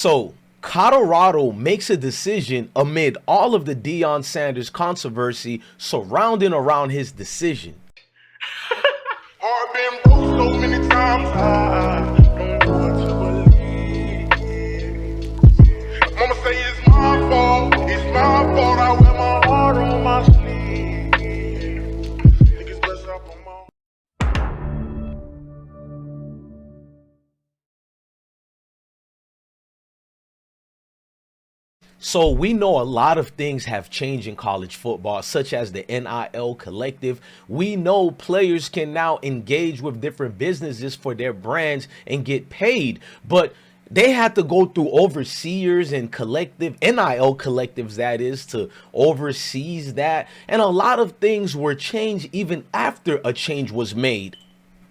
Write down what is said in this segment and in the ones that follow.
So Colorado makes a decision amid all of the Deion Sanders controversy surrounding around his decision. I've been broke so many times, I don't know what to believe. Mama say it's my fault, I wear my heart on my sleeve. Niggas bless up on my... So we know a lot of things have changed in college football, such as the NIL collective. We know players can now engage with different businesses for their brands and get paid, but they had to go through overseers and collective NIL collectives, that is, to oversees that. And a lot of things were changed even after a change was made.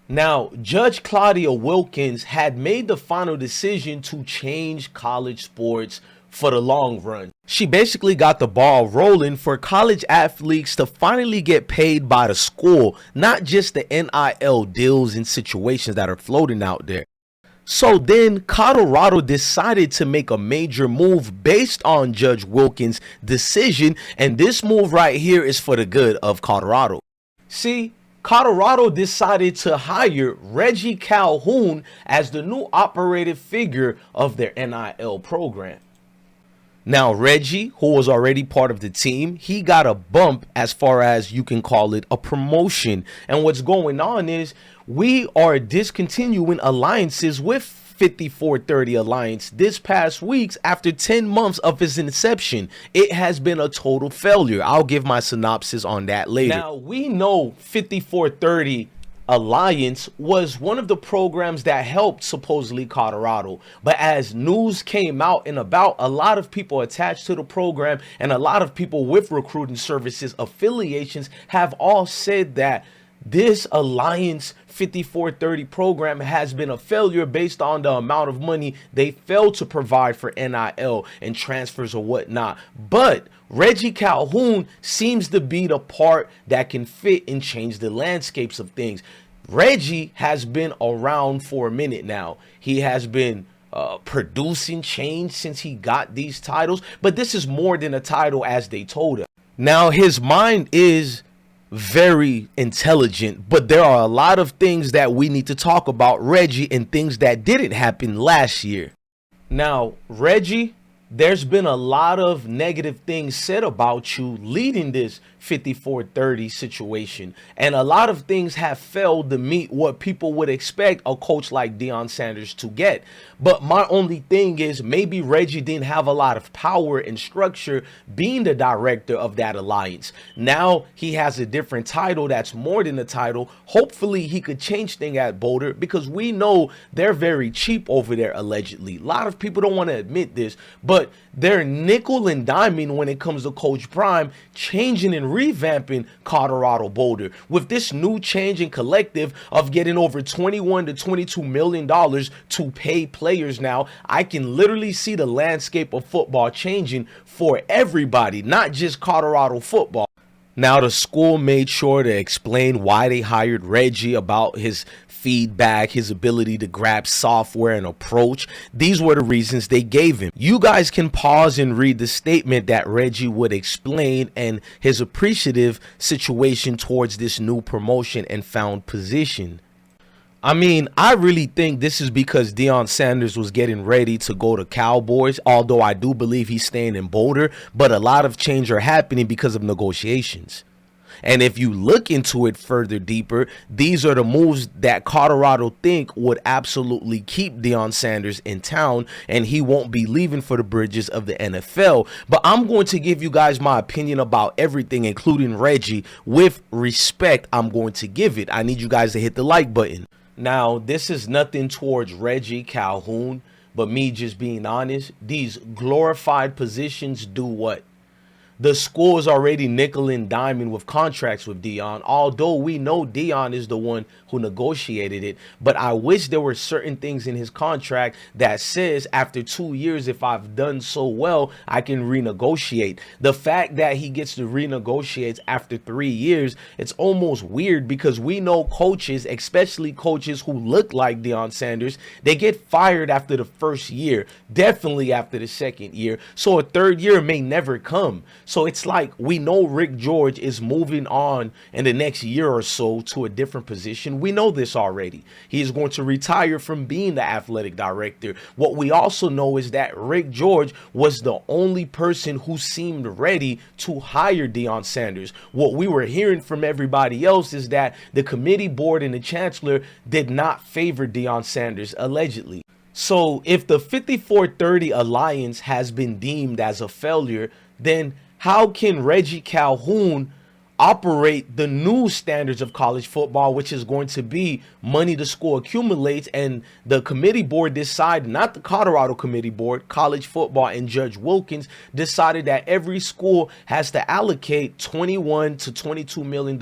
Now, Judge Claudia Wilkins had made the final decision to change college sports for the long run. She basically got the ball rolling for college athletes to finally get paid by the school, not just the NIL deals and situations that are floating out there. So then Colorado decided to make a major move based on Judge Wilkins' decision, and this move right here is for the good of Colorado. See, Colorado decided to hire Reggie Calhoun as the new operative figure of their NIL program. Now, Reggie, who was already part of the team, he got a bump, as far as you can call it, a promotion. And what's going on is we are discontinuing alliances with 5430 Alliance this past week after 10 months of its inception. It has been a total failure. I'll give my synopsis on that later. Now, we know 5430 Alliance was one of the programs that helped supposedly Colorado, but as news came out and about, a lot of people attached to the program and a lot of people with recruiting services affiliations have all said that this Alliance 5430 program has been a failure based on the amount of money they failed to provide for NIL and transfers or whatnot. But Reggie Calhoun seems to be the part that can fit and change the landscapes of things. Reggie has been around for a minute now. He has been producing change since he got these titles, but this is more than a title, as they told him. Now, his mind is very intelligent, but there are a lot of things that we need to talk about Reggie and things that didn't happen last year. Now, Reggie, there's been a lot of negative things said about you leading this 5430 situation, and a lot of things have failed to meet what people would expect a coach like Deion Sanders to get. But my only thing is, maybe Reggie didn't have a lot of power and structure being the director of that alliance. Now he has a different title that's more than a title. Hopefully he could change things at Boulder, because we know they're very cheap over there, allegedly. A lot of people don't want to admit this, but they're nickel and diming when it comes to Coach Prime changing and revamping Colorado Boulder with this new change in collective of getting over $21 to $22 million to pay players. Now I can literally see the landscape of football changing for everybody, not just Colorado football. Now, the school made sure to explain why they hired Reggie, about his feedback, his ability to grab software and approach. These were the reasons they gave him. You guys can pause and read the statement that Reggie would explain and his appreciative situation towards this new promotion and found position. I mean, I really think this is because Deion Sanders was getting ready to go to Cowboys, although I do believe he's staying in Boulder, but a lot of change are happening because of negotiations. And if you look into it further deeper, these are the moves that Colorado think would absolutely keep Deion Sanders in town, and he won't be leaving for the bridges of the NFL. But I'm going to give you guys my opinion about everything, including Reggie, with respect. I'm going to give it. I need you guys to hit the like button. Now, this is nothing towards Reggie Calhoun, but me just being honest, these glorified positions do what? the school is already nickel and diming with contracts with Deion, although we know Deion is the one who negotiated it. But I wish there were certain things in his contract that says after 2 years, if I've done so well, I can renegotiate. The fact that he gets to renegotiate after 3 years, it's almost weird because we know coaches, especially coaches who look like Deion Sanders, they get fired after the first year, definitely after the second year. So a third year may never come. So it's like we know Rick George is moving on in the next year or so to a different position. We know this already. He is going to retire from being the athletic director. What we also know is that Rick George was the only person who seemed ready to hire Deion Sanders. What we were hearing from everybody else is that the committee board and the chancellor did not favor Deion Sanders, allegedly. So if the 54-30 alliance has been deemed as a failure, then how can Reggie Calhoun operate the new standards of college football, which is going to be money the school accumulates, and the committee board decided, not the Colorado committee board, college football and Judge Wilkins decided that every school has to allocate $21 to $22 million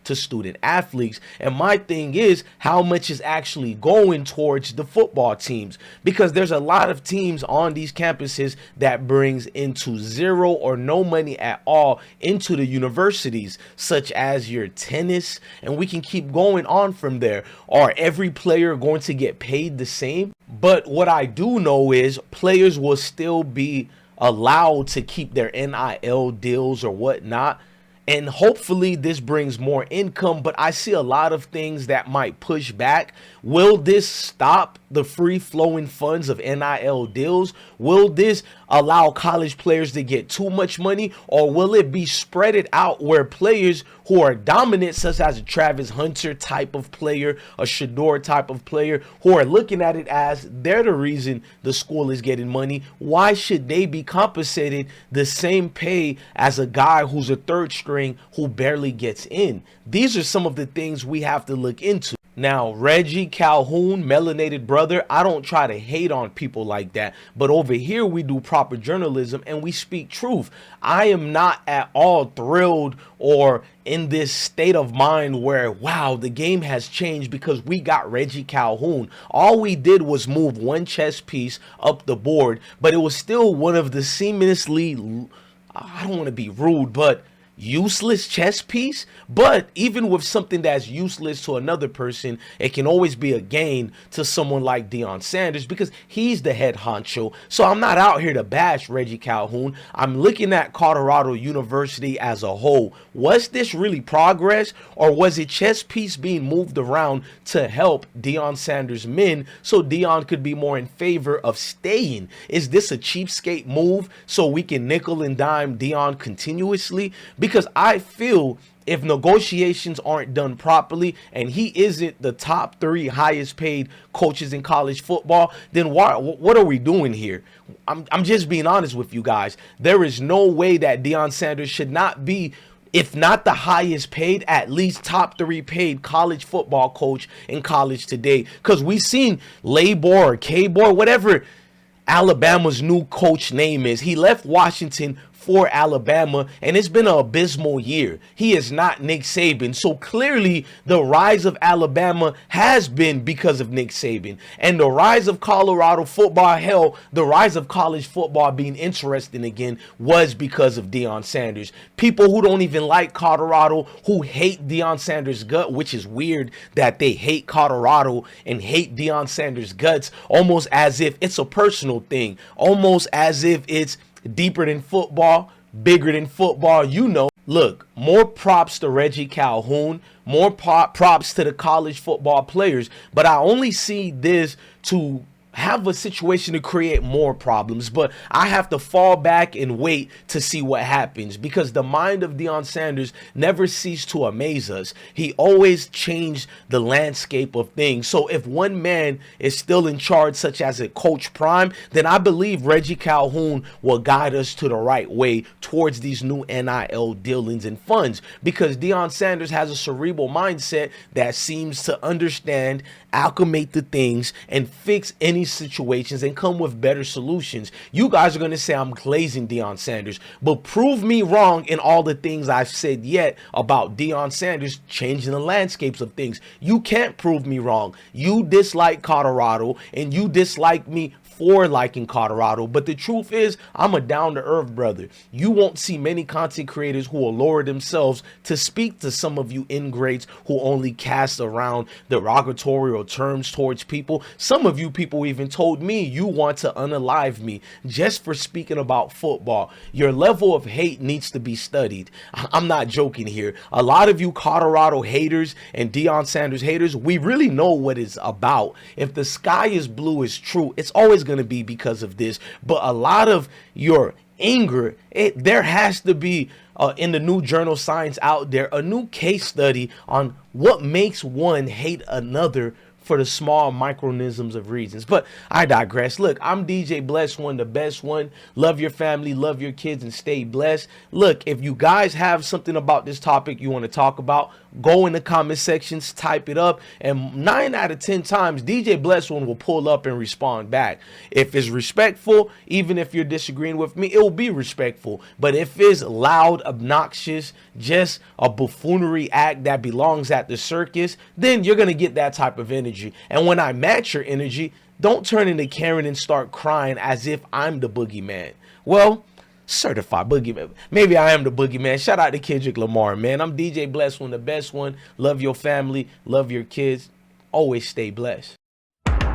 to student athletes. And my thing is, how much is actually going towards the football teams? Because there's a lot of teams on these campuses that brings into zero or no money at all into the universities, such as your tennis, and we can keep going on from there. Are every player going to get paid the same? But what I do know is players will still be allowed to keep their NIL deals or whatnot. And hopefully this brings more income, but I see a lot of things that might push back. Will this stop the free-flowing funds of NIL deals? Will this allow college players to get too much money? Or will it be spread it out where players who are dominant, such as a Travis Hunter type of player, a Shador type of player, who are looking at it as they're the reason the school is getting money, why should they be compensated the same pay as a guy who's a third string who barely gets in? These are some of the things we have to look into. Now, Reggie Calhoun, melanated brother, I don't try to hate on people like that, but over here we do proper journalism and we speak truth. I am not at all thrilled or in this state of mind where, wow, the game has changed because we got Reggie Calhoun. All we did was move one chess piece up the board, but it was still one of the seamlessly, I don't want to be rude, but useless chess piece. But even with something that's useless to another person, it can always be a gain to someone like Deion Sanders because he's the head honcho. So I'm not out here to bash Reggie Calhoun. I'm looking at Colorado University as a whole. Was this really progress, or was it chess piece being moved around to help Deion Sanders' men so Deion could be more in favor of staying? Is this a cheapskate move so we can nickel and dime Deion continuously? Because I feel if negotiations aren't done properly and he isn't the top 3 highest paid coaches in college football, then what are we doing here? I'm just being honest with you guys. There is no way that Deion Sanders should not be, if not the highest paid, at least top 3 paid college football coach in college today. Because we've seen Labor or K-Bor, whatever Alabama's new coach name is. He left Washington for Alabama, and it's been an abysmal year. He is not Nick Saban. So clearly the rise of Alabama has been because of Nick Saban. And the rise of Colorado football, hell, the rise of college football being interesting again was because of Deion Sanders. People who don't even like Colorado, who hate Deion Sanders' gut, which is weird that they hate Colorado and hate Deion Sanders' guts, almost as if it's a personal thing, almost as if it's deeper than football, bigger than football, you know. Look, more props to Reggie Calhoun, more props to the college football players, but I only see this to have a situation to create more problems. But I have to fall back and wait to see what happens, because the mind of Deion Sanders never ceased to amaze us. He always changed the landscape of things. So if one man is still in charge, such as a Coach Prime, then I believe Reggie Calhoun will guide us to the right way towards these new NIL dealings and funds, because Deion Sanders has a cerebral mindset that seems to understand, acclimate the things, and fix any these situations and come with better solutions. You guys are going to say I'm glazing Deion Sanders, but prove me wrong in all the things I've said yet about Deion Sanders changing the landscapes of things. You can't prove me wrong. You dislike Colorado and you dislike me for liking Colorado, but the truth is I'm a down-to-earth brother. You won't see many content creators who will lower themselves to speak to some of you ingrates who only cast around derogatory terms towards people. Some of you people even told me you want to unalive me just for speaking about football. Your level of hate needs to be studied. I'm not joking here. A lot of you Colorado haters and Deion Sanders haters, we really know what it's about. If the sky is blue is true, it's always going to be because of this. But a lot of your anger, there has to be in the new journal Science out there a new case study on what makes one hate another for the small micronisms of reasons. But I digress. Look, I'm DJ Bless One, the best one. Love your family, love your kids, and stay blessed. Look, if you guys have something about this topic you want to talk about, go in the comment sections, type it up, and 9 out of 10 times DJ Bless One will pull up and respond back. If it's respectful, even if you're disagreeing with me, it will be respectful. But if it's loud, obnoxious, just a buffoonery act that belongs at the circus, then you're going to get that type of energy. And when I match your energy, don't turn into Karen and start crying as if I'm the boogeyman. Well, certified boogeyman. Maybe I am the boogeyman. Shout out to Kendrick Lamar, man. I'm DJ Bless One, the best one. Love your family, love your kids. Always stay blessed. I've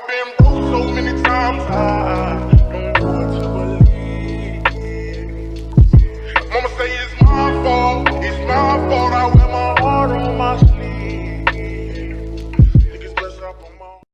been broke so many times, I don't know what to believe. Mama say it's my fault, I